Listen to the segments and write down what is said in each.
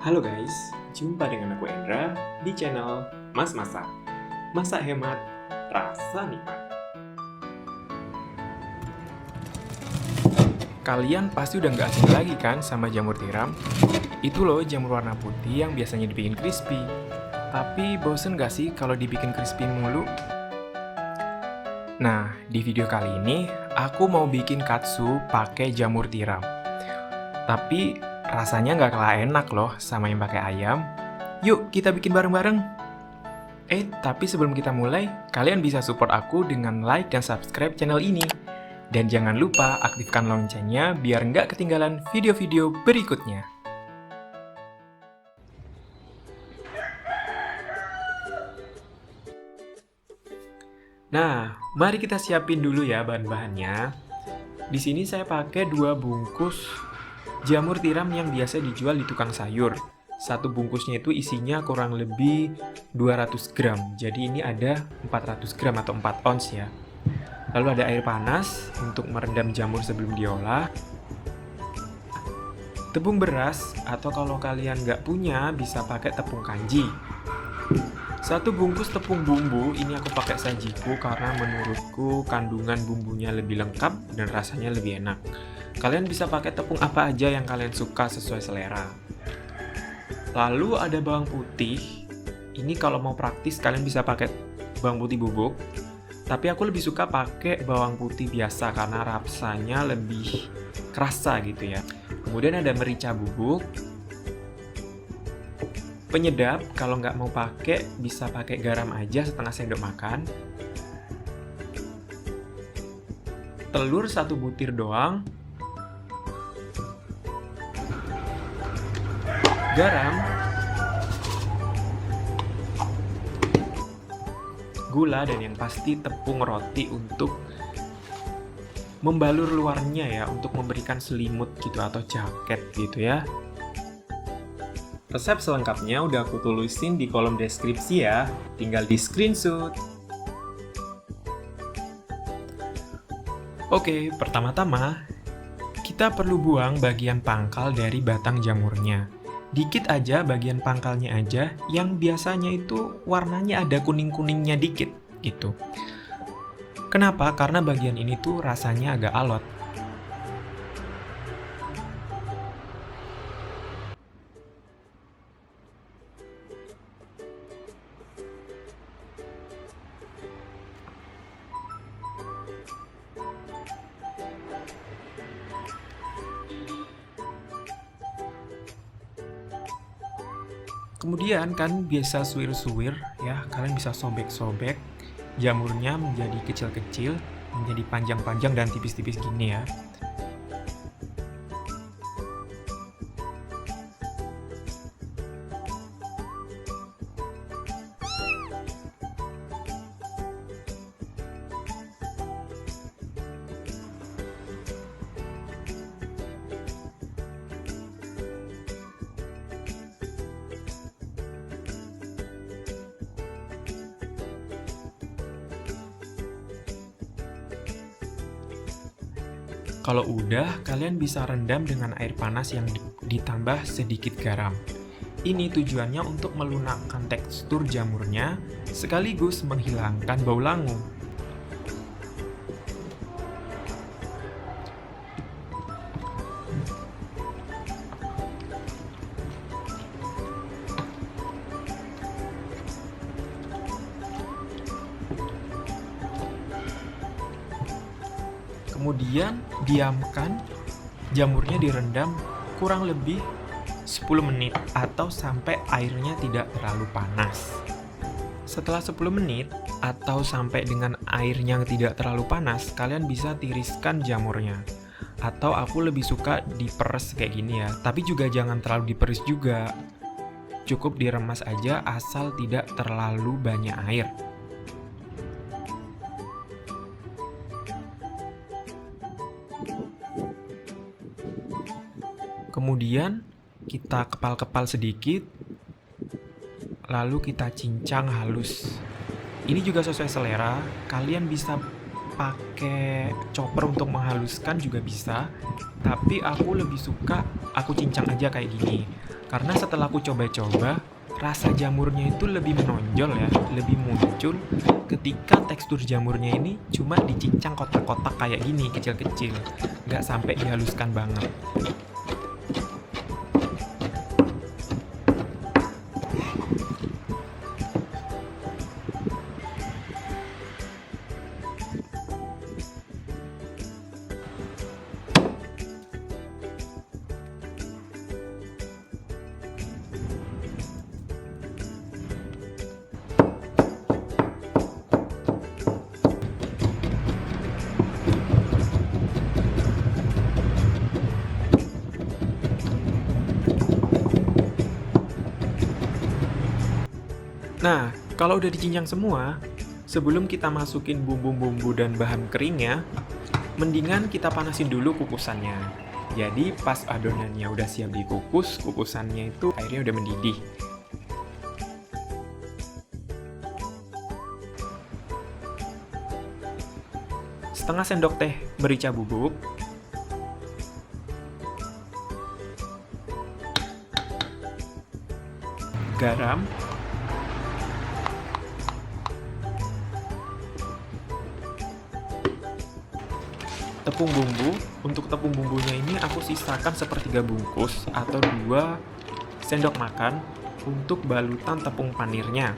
Halo guys, jumpa dengan aku Endra di channel Mas Masak. Masak hemat, rasa nikmat. Kalian pasti udah nggak asing lagi kan sama jamur tiram? Itu loh jamur warna putih yang biasanya dibikin crispy. Tapi bosen nggak sih kalau dibikin crispy mulu? Nah, di video kali ini aku mau bikin katsu pakai jamur tiram. Tapi rasanya nggak kalah enak loh sama yang pakai ayam. Yuk kita bikin bareng-bareng! Tapi sebelum kita mulai, kalian bisa support aku dengan like dan subscribe channel ini. Dan jangan lupa aktifkan loncengnya biar nggak ketinggalan video-video berikutnya. Nah, mari kita siapin dulu ya bahan-bahannya. Di sini saya pakai 2 bungkus jamur tiram yang biasa dijual di tukang sayur. Satu bungkusnya itu isinya kurang lebih 200 gram. Jadi ini ada 400 gram atau 4 ons ya. Lalu ada air panas untuk merendam jamur sebelum diolah. Tepung beras, atau kalau kalian nggak punya, bisa pakai tepung kanji. Satu bungkus tepung bumbu, ini aku pakai sajiku karena menurutku kandungan bumbunya lebih lengkap dan rasanya lebih enak. Kalian bisa pakai tepung apa aja yang kalian suka sesuai selera. Lalu ada bawang putih. Ini kalau mau praktis kalian bisa pakai bawang putih bubuk. Tapi aku lebih suka pakai bawang putih biasa karena rasanya lebih kerasa gitu ya. Kemudian ada merica bubuk. Penyedap, kalau nggak mau pakai, bisa pakai garam aja setengah sendok makan. Telur 1 butir doang. Garam. Gula, dan yang pasti tepung roti untuk membalur luarnya ya, untuk memberikan selimut gitu atau jaket gitu ya. Resep selengkapnya udah aku tulisin di kolom deskripsi ya, tinggal di screenshot. Oke, pertama-tama kita perlu buang bagian pangkal dari batang jamurnya. Dikit aja bagian pangkalnya aja, yang biasanya itu warnanya ada kuning-kuningnya dikit gitu. Kenapa? Karena bagian ini tuh rasanya agak alot. Kemudian kan biasa suwir-suwir ya, kalian bisa sobek-sobek jamurnya menjadi kecil-kecil, menjadi panjang-panjang dan tipis-tipis gini ya. Kalau udah, kalian bisa rendam dengan air panas yang ditambah sedikit garam. Ini tujuannya untuk melunakkan tekstur jamurnya, sekaligus menghilangkan bau langu. Kemudian diamkan jamurnya direndam kurang lebih 10 menit atau sampai airnya tidak terlalu panas. Setelah 10 menit atau sampai dengan airnya tidak terlalu panas, kalian bisa tiriskan jamurnya. Atau aku lebih suka diperes kayak gini ya, tapi juga jangan terlalu diperes juga. Cukup diremas aja asal tidak terlalu banyak air. Kemudian kita kepal-kepal sedikit, lalu kita cincang halus. Ini juga sesuai selera, kalian bisa pakai chopper untuk menghaluskan juga bisa, tapi aku lebih suka aku cincang aja kayak gini. Karena setelah aku coba-coba, rasa jamurnya itu lebih menonjol ya, lebih muncul ketika tekstur jamurnya ini cuma dicincang kotak-kotak kayak gini, kecil-kecil. Nggak sampai dihaluskan banget. Nah, kalau udah dicincang semua, sebelum kita masukin bumbu-bumbu dan bahan keringnya, mendingan kita panasin dulu kukusannya. Jadi pas adonannya udah siap dikukus, kukusannya itu airnya udah mendidih. Setengah sendok teh merica bubuk, garam, tepung bumbu. Untuk tepung bumbunya ini aku sisakan sepertiga bungkus atau 2 sendok makan untuk balutan tepung panirnya.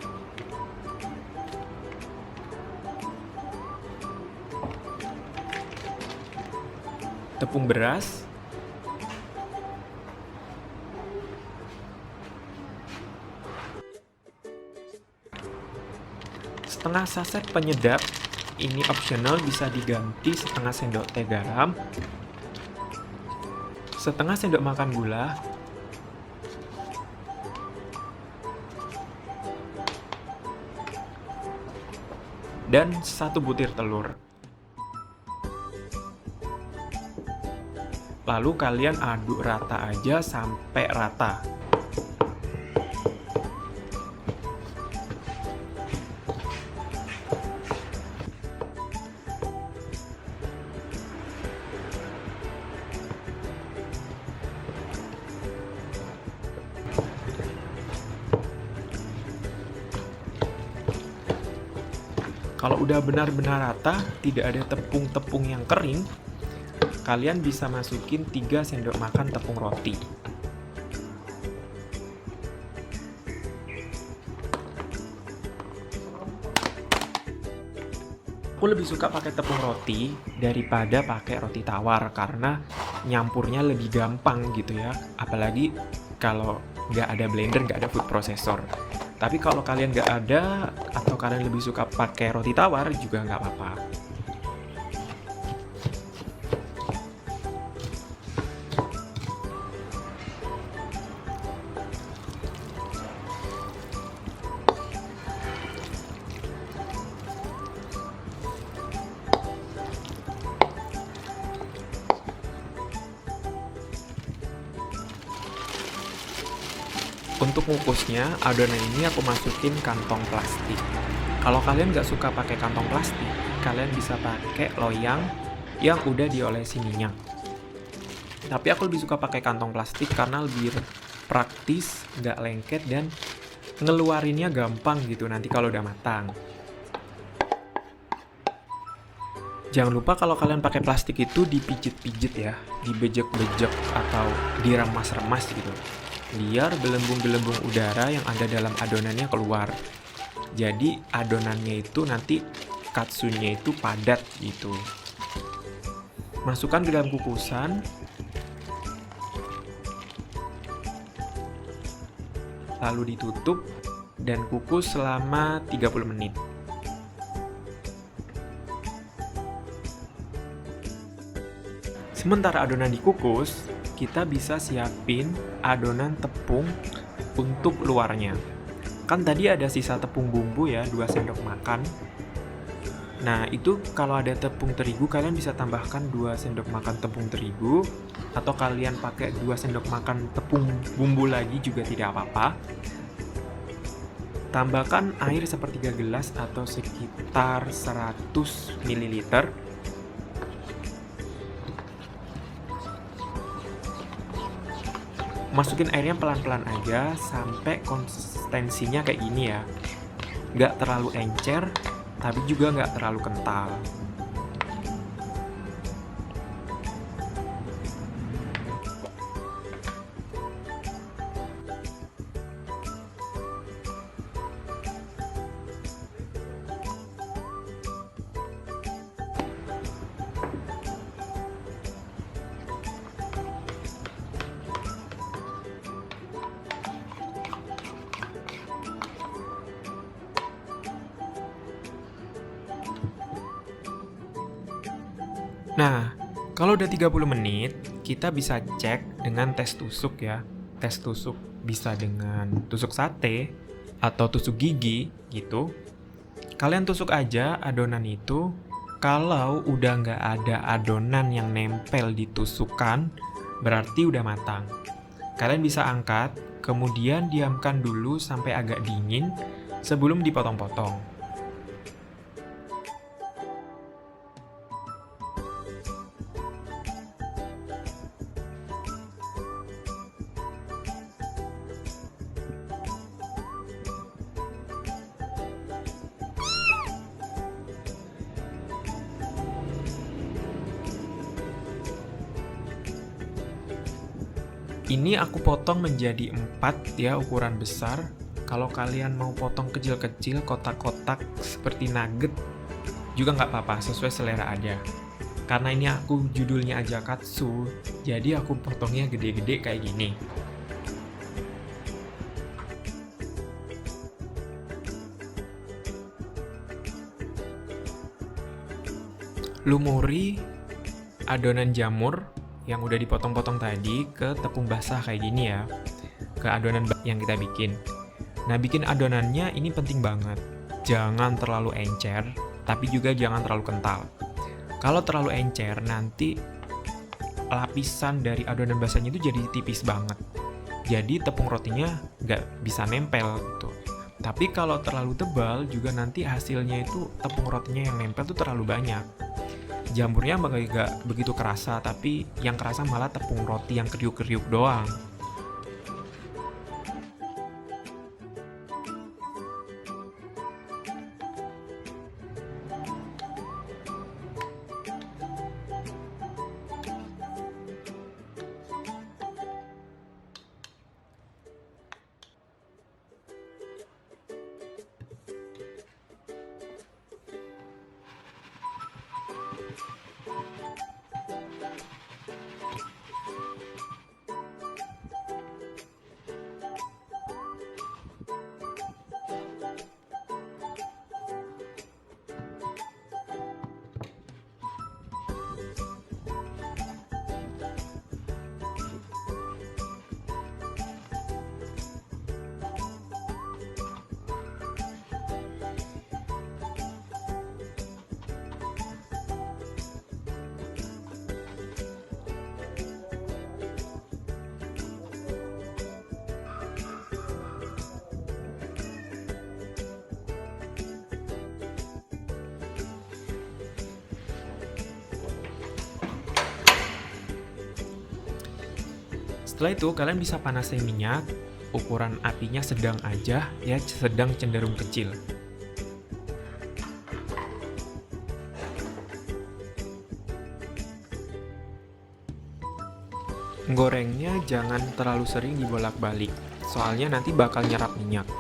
Tepung beras, setengah saset penyedap. Ini optional, bisa diganti setengah sendok teh garam, setengah sendok makan gula, dan 1 butir telur. Lalu kalian aduk rata aja sampai rata. Kalau udah benar-benar rata, tidak ada tepung-tepung yang kering, kalian bisa masukin 3 sendok makan tepung roti. Aku lebih suka pakai tepung roti daripada pakai roti tawar karena nyampurnya lebih gampang gitu ya. Apalagi kalau nggak ada blender, nggak ada food processor. Tapi kalau kalian nggak ada atau kalian lebih suka pakai roti tawar juga nggak apa-apa. Untuk ngukusnya, adonan ini aku masukin kantong plastik. Kalau kalian nggak suka pakai kantong plastik, kalian bisa pakai loyang yang udah diolesi minyak. Tapi aku lebih suka pakai kantong plastik karena lebih praktis, nggak lengket, dan ngeluarinnya gampang gitu nanti kalau udah matang. Jangan lupa kalau kalian pakai plastik itu dipijit-pijit ya, dibejek-bejek atau diremas-remas gitu. Biar gelembung-gelembung udara yang ada dalam adonannya keluar. Jadi adonannya itu nanti katsunya itu padat gitu. Masukkan ke dalam kukusan. Lalu ditutup dan kukus selama 30 menit. Sementara adonan dikukus, kita bisa siapin adonan tepung untuk luarnya. Kan tadi ada sisa tepung bumbu ya, 2 sendok makan. Nah, itu kalau ada tepung terigu, kalian bisa tambahkan 2 sendok makan tepung terigu, atau kalian pakai 2 sendok makan tepung bumbu lagi juga tidak apa-apa. Tambahkan air sepertiga gelas atau sekitar 100 ml. Masukin airnya pelan-pelan aja sampai konsistensinya kayak gini ya. Nggak terlalu encer, tapi juga nggak terlalu kental. Nah, kalau udah 30 menit, kita bisa cek dengan tes tusuk ya. Tes tusuk bisa dengan tusuk sate atau tusuk gigi gitu. Kalian tusuk aja adonan itu. Kalau udah nggak ada adonan yang nempel di tusukan, berarti udah matang. Kalian bisa angkat, kemudian diamkan dulu sampai agak dingin sebelum dipotong-potong. Ini aku potong menjadi 4 ya, ukuran besar. Kalau kalian mau potong kecil-kecil, kotak-kotak seperti nugget, juga nggak apa-apa, sesuai selera aja. Karena ini aku judulnya aja katsu, jadi aku potongnya gede-gede kayak gini. Lumuri adonan jamur yang udah dipotong-potong tadi ke tepung basah kayak gini ya, ke adonan yang kita bikin. Nah, bikin adonannya ini penting banget. Jangan terlalu encer, tapi juga jangan terlalu kental. Kalau terlalu encer, nanti lapisan dari adonan basahnya itu jadi tipis banget. Jadi tepung rotinya nggak bisa nempel gitu. Tapi kalau terlalu tebal, juga nanti hasilnya itu tepung rotinya yang nempel tuh terlalu banyak. Jamurnya gak begitu kerasa, tapi yang kerasa malah tepung roti yang kriuk-kriuk doang. Setelah itu kalian bisa panasin minyak, ukuran apinya sedang aja ya, sedang cenderung kecil. Gorengnya jangan terlalu sering dibolak-balik, soalnya nanti bakal nyerap minyak.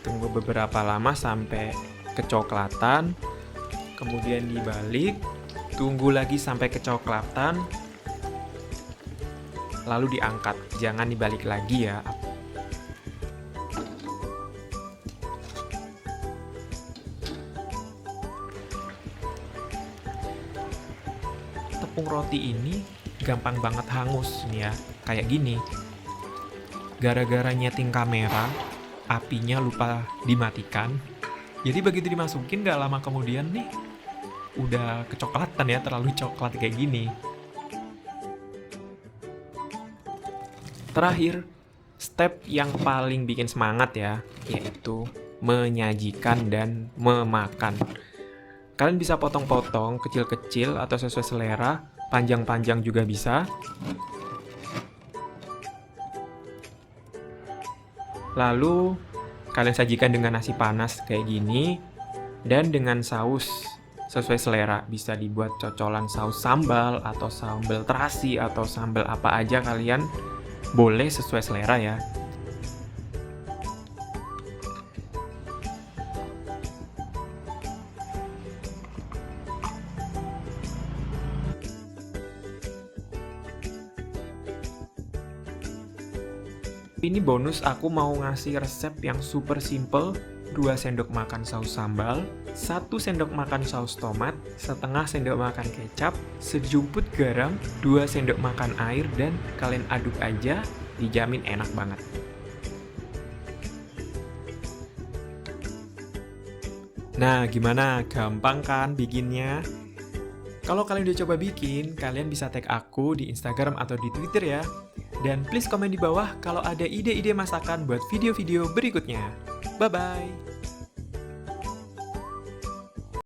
Tunggu beberapa lama sampai kecoklatan, kemudian dibalik, tunggu lagi sampai kecoklatan, lalu diangkat, jangan dibalik lagi ya. Tepung roti ini gampang banget hangus nih ya, kayak gini. Gara-gara nyeting kamera, apinya lupa dimatikan. Jadi begitu dimasukin gak lama kemudian nih, udah kecoklatan ya, terlalu coklat kayak gini. Terakhir, step yang paling bikin semangat ya, yaitu menyajikan dan memakan. Kalian bisa potong-potong kecil-kecil atau sesuai selera, panjang-panjang juga bisa. Lalu kalian sajikan dengan nasi panas kayak gini dan dengan saus sesuai selera. Bisa dibuat cocolan saus sambal atau sambal terasi atau sambal apa aja kalian boleh sesuai selera ya. Ini bonus aku mau ngasih resep yang super simple. 2 sendok makan saus sambal, 1 sendok makan saus tomat, setengah sendok makan kecap, sejumput garam, 2 sendok makan air, dan kalian aduk aja, dijamin enak banget. Nah, gimana? Gampang kan bikinnya? Kalau kalian udah coba bikin, kalian bisa tag aku di Instagram atau di Twitter ya. Dan please komen di bawah kalau ada ide-ide masakan buat video-video berikutnya. Bye-bye!